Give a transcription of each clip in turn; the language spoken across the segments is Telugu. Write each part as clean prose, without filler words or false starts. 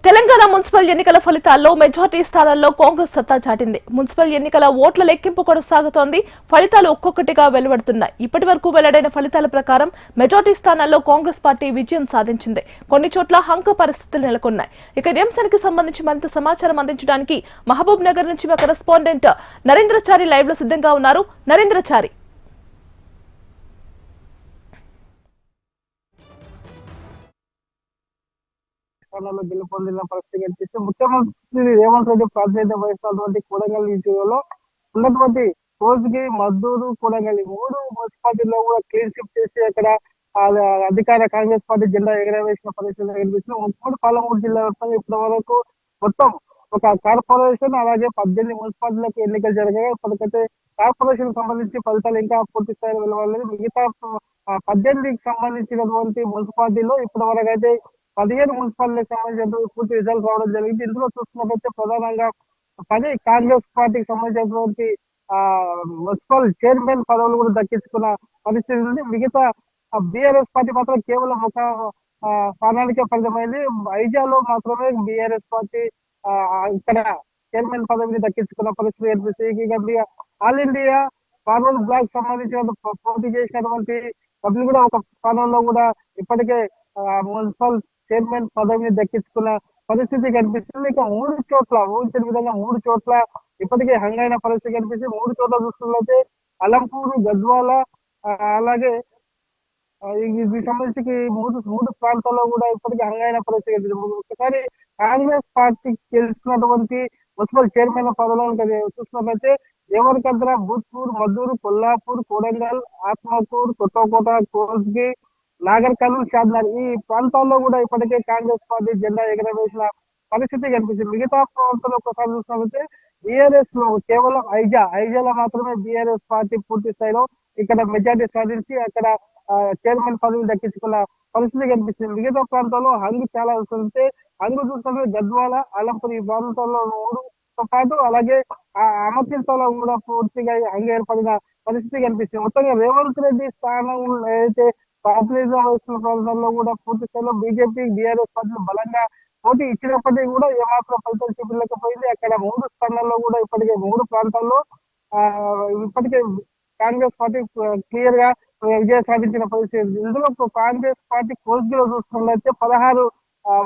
తెలంగాణ మున్సిపల్ ఎన్నికల ఫలితాల్లో మెజార్టీ స్థానాల్లో కాంగ్రెస్ సత్తా చాటింది. మున్సిపల్ ఎన్నికల ఓట్ల లెక్కింపు కొనసాగుతోంది. ఫలితాలు ఒక్కొక్కటిగా వెలువడుతున్నాయి. ఇప్పటివరకు వెల్లడైన ఫలితాల ప్రకారం మెజార్టీ స్థానాల్లో కాంగ్రెస్ పార్టీ విజయం సాధించింది. కొన్ని చోట్ల హంక పరిస్థితులు నెలకొన్నాయి. ఇక ఈ అంశానికి సంబంధించి మరింత సమాచారం అందించడానికి మహబూబ్ నగర్ నుంచి మా కరెస్పాండెంట్ నరేంద్రచారి లైవ్ లో సిద్ధంగా ఉన్నారు. నరేంద్రచారి, గెలుపొందిన పరిస్థితి కనిపిస్తే ముఖ్యమంత్రి రేవంత్ రెడ్డి ప్రాతినిధ్యం వహిస్తున్నటువంటి కొడంగల్ నియోజకవర్గంలో ఉన్నటువంటి కోస్గి, మద్దూరు, కొడంగల్ మూడు మున్సిపాలిటీలో కూడా క్లీన్ షిప్ చేసి అక్కడ అధికార కాంగ్రెస్ పార్టీ జెండా ఎగరవేసిన పరిస్థితి కనిపిస్తుంది. ఉమ్మడి పాలమూరు జిల్లా వ్యాప్తంగా ఇప్పటి వరకు మొత్తం ఒక కార్పొరేషన్ అలాగే 18 మున్సిపాలిటీలకు ఎన్నికలు జరగాయి. ఇప్పటికైతే కార్పొరేషన్ సంబంధించి ఫలితాలు ఇంకా పూర్తి స్థాయిలో వెలువడలేదు. మిగతా 18కి సంబంధించినటువంటి మున్సిపాలిటీలో ఇప్పటి వరకు అయితే 15 మున్సిపాలిటీకి సంబంధించిన పూర్తి రిజల్ట్ రావడం జరిగింది. ఇందులో చూసుకున్నట్లయితే ప్రధానంగా 10 కాంగ్రెస్ పార్టీకి సంబంధించినటువంటి మున్సిపల్ చైర్మన్ పదవులు కూడా దక్కించుకున్న పరిస్థితి ఉంది. మిగతా బీఆర్ఎస్ పార్టీ మాత్రం కేవలం ఒక స్థానానికే పరిమితమైంది. ఐజాలో మాత్రమే బీఆర్ఎస్ పార్టీ ఇక్కడ చైర్మన్ పదవిని దక్కించుకున్న పరిస్థితి కనిపిస్తుంది. ఇక ఆల్ ఇండియా ఫార్వర్డ్ బ్లాక్ సంబంధించిన పోటీ చేసినటువంటి సభ్యులు కూడా ఒక స్థానంలో కూడా ఇప్పటికే మున్సిపల్ చైర్మన్ పదవిని దక్కించుకున్న పరిస్థితి కనిపిస్తుంది. ఇక 3 చోట్ల ఊహించిన విధంగా 3 చోట్ల ఇప్పటికే హంగైన పరిస్థితి కనిపిస్తుంది. 3 చోట్ల చూసుకున్నట్లయితే అలంపూరు, గద్వాల అలాగే ఇది సంబంధించి మూడు ప్రాంతాల్లో కూడా ఇప్పటికీ హంగైన పరిస్థితి కనిపిస్తుంది. ఒకసారి కాంగ్రెస్ పార్టీ గెలిచినటువంటి మున్సిపల్ చైర్మన్ పదవులను చూసుకున్నట్లయితే దేవరకద్ర, భూత్పూర్, మద్దూరు, కొల్లాపూర్, కొడంగల్, ఆత్మకూరు, కొత్తకోట, కోస్గి, నాగర్ కర్నూల్, షాద్నగర్ ఈ ప్రాంతాల్లో కూడా ఇప్పటికే కాంగ్రెస్ పార్టీ జెండా ఎగరవేసిన పరిస్థితి కనిపిస్తుంది. మిగతా ప్రాంతాల్లో ఒకసారి చూసినట్లయితే బీఆర్ఎస్ లో కేవలం ఐజాలో మాత్రమే బీఆర్ఎస్ పార్టీ పూర్తి స్థాయిలో ఇక్కడ మెజార్టీ సాధించి అక్కడ చైర్మన్ పదవిని దక్కించుకున్న పరిస్థితి కనిపిస్తుంది. మిగతా ప్రాంతాల్లో హంగు చాలా వస్తుంటే హంగు చూస్తుంటే గద్వాల, అలంపూర్ ఈ ప్రాంతాల్లో 3తో పాటు అలాగే అమర్చింతలో కూడా పూర్తిగా హంగు ఏర్పడిన పరిస్థితి కనిపిస్తుంది. మొత్తంగా రేవంత్ రెడ్డి స్థానం ఏదైతే ప్రాతినిధ్యం వహిస్తున్న ప్రాంతాల్లో కూడా పూర్తి స్థాయిలో బీజేపీ, బీఆర్ఎస్ పార్టీలు బలంగా పోటీ ఇచ్చినప్పటికీ కూడా ఏమాత్రం ఫలితాలు చూపలేకపోయింది. అక్కడ 3 స్థానాల్లో కూడా ఇప్పటికే 3 ప్రాంతాల్లో ఇప్పటికే కాంగ్రెస్ పార్టీ క్లియర్ గా విజయం సాధించిన పరిస్థితి. ఇందులో కాంగ్రెస్ పార్టీ కోస్గిలో చూసుకున్నట్లయితే 16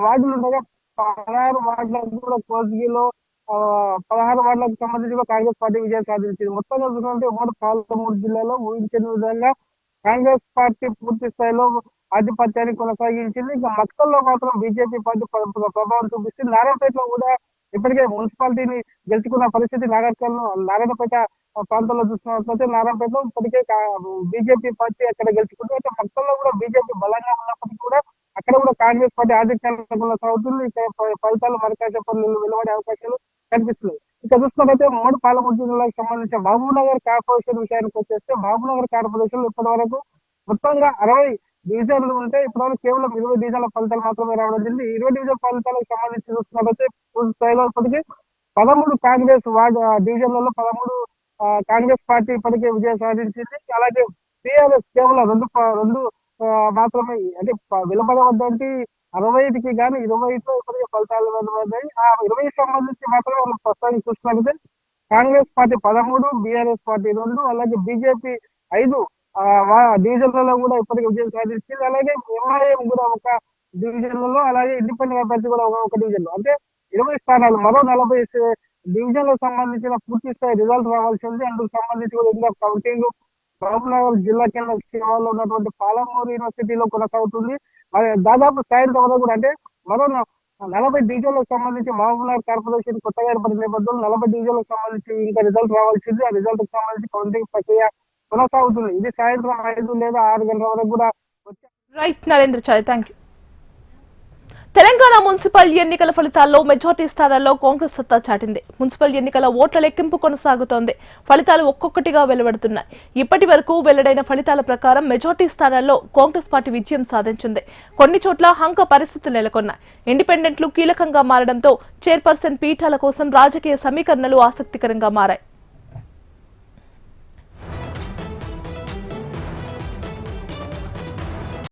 వార్డులు ఉండగా 16 వార్డులకు కూడా కోస్గిలో 16 వార్డులకు సంబంధించి కాంగ్రెస్ పార్టీ విజయం సాధించింది. మొత్తంగా చూసుకుంటే ఉమ్మడి పాలమూరు జిల్లాలో ఊహించిన విధంగా కాంగ్రెస్ పార్టీ పూర్తి స్థాయిలో ఆధిపత్యాన్ని కొనసాగించింది. ఇక మక్తల్లో మాత్రం బీజేపీ పార్టీ ప్రభావం చూపిస్తుంది. నారాయణపేటలో కూడా ఇప్పటికే మున్సిపాలిటీని గెలుచుకున్న పరిస్థితి నారాయణపేట ప్రాంతంలో చూసుకున్నట్లయితే నారాయణపేటలో ఇప్పటికే బీజేపీ పార్టీ అక్కడ గెలుచుకుంటే అయితే మక్తల్లో కూడా బీజేపీ బలంగా ఉన్నప్పటికీ కూడా అక్కడ కూడా కాంగ్రెస్ పార్టీ ఆధిక్యాన్ని కొనసాగుతుంది. ఇక్కడ ఫలితాలు మరికాసేపు వెలువడే అవకాశాలు కనిపిస్తున్నాయి. ఇక చూసుకున్నట్లయితే ఉమ్మడి పాలమూరు జిల్లాకు సంబంధించిన మహబూబ్ నగర్ కార్పొరేషన్ విషయానికి వచ్చేస్తే మహబూబ్ నగర్ కార్పొరేషన్ ఇప్పటి వరకు మొత్తంగా 60 డివిజన్లు ఉంటే ఇప్పటివరకు కేవలం 20 డివిజన్ల ఫలితాలు మాత్రమే రావడం జరిగింది. 20 డివిజన్ ఫలితాలకు సంబంధించి చూసుకున్నట్లయితే పూర్తి స్థాయిలో ఇప్పటికీ 13 కాంగ్రెస్ డివిజన్లలో 13 కాంగ్రెస్ పార్టీ ఇప్పటికే విజయం సాధించింది. అలాగే టీఆర్ఎస్ కేవలం రెండు మాత్రమే అంటే వెలువడవద్దంటే 65కి గానీ 25లో ఇప్పటికే ఫలితాలు వెలువడ్డాయి. ఆ 20కి సంబంధించి మాత్రమే మనం ప్రస్తుతానికి చూసుకున్నట్లయితే కాంగ్రెస్ పార్టీ 13, బీఆర్ఎస్ పార్టీ 2 అలాగే బీజేపీ 5 డివిజన్లలో కూడా ఇప్పటికే విజయం సాధించింది. అలాగే ఎంఐఎం కూడా ఒక డివిజన్లలో అలాగే ఇండిపెండెంట్ అభ్యర్థి కూడా ఒక డివిజన్ లో అంటే 20 స్థానాలు మరో 40 డివిజన్లకు సంబంధించిన పూర్తి స్థాయి రిజల్ట్ రావాల్సి ఉంది. అందుకు సంబంధించి కూడా ఇంకా కౌంటింగ్ మహబూబ్నగర్ జిల్లా కేంద్ర శివార్లో ఉన్నటువంటి పాలమూరు యూనివర్సిటీలో కొనసాగుతుంది. దాదాపు సాయంత్రం వరకు కూడా అంటే మరో 40 డివిజన్లకు సంబంధించి మహబూబ్నగర్ కార్పొరేషన్ కొత్తగా ఏర్పడిన నేపథ్యంలో 40 డివిజన్లకు సంబంధించి ఇంకా రిజల్ట్ రావాల్సింది. ఆ రిజల్ట్ కు సంబంధించి కౌంటింగ్ ప్రక్రియ కొనసాగుతుంది. ఇది సాయంత్రం 5 లేదా 6 గంటల వరకు కూడా right Narendrachari, thank you. Telangana municipal ఎన్నికల ఫలితాల్లో మెజార్టీ స్థానాల్లో కాంగ్రెస్ సత్తా చాటింది. మున్సిపల్ ఎన్నికల ఓట్ల లెక్కింపు కొనసాగుతోంది. ఫలితాలు ఒక్కొక్కటిగా వెలువడుతున్నాయి. ఇప్పటి వరకు వెల్లడైన ఫలితాల ప్రకారం మెజార్టీ స్థానాల్లో కాంగ్రెస్ పార్టీ విజయం సాధించింది. కొన్ని చోట్ల హంక పరిస్థితులు నెలకొన్నాయి. ఇండిపెండెంట్లు కీలకంగా మారడంతో చైర్పర్సన్ పీఠాల కోసం రాజకీయ సమీకరణలు ఆసక్తికరంగా మారాయి.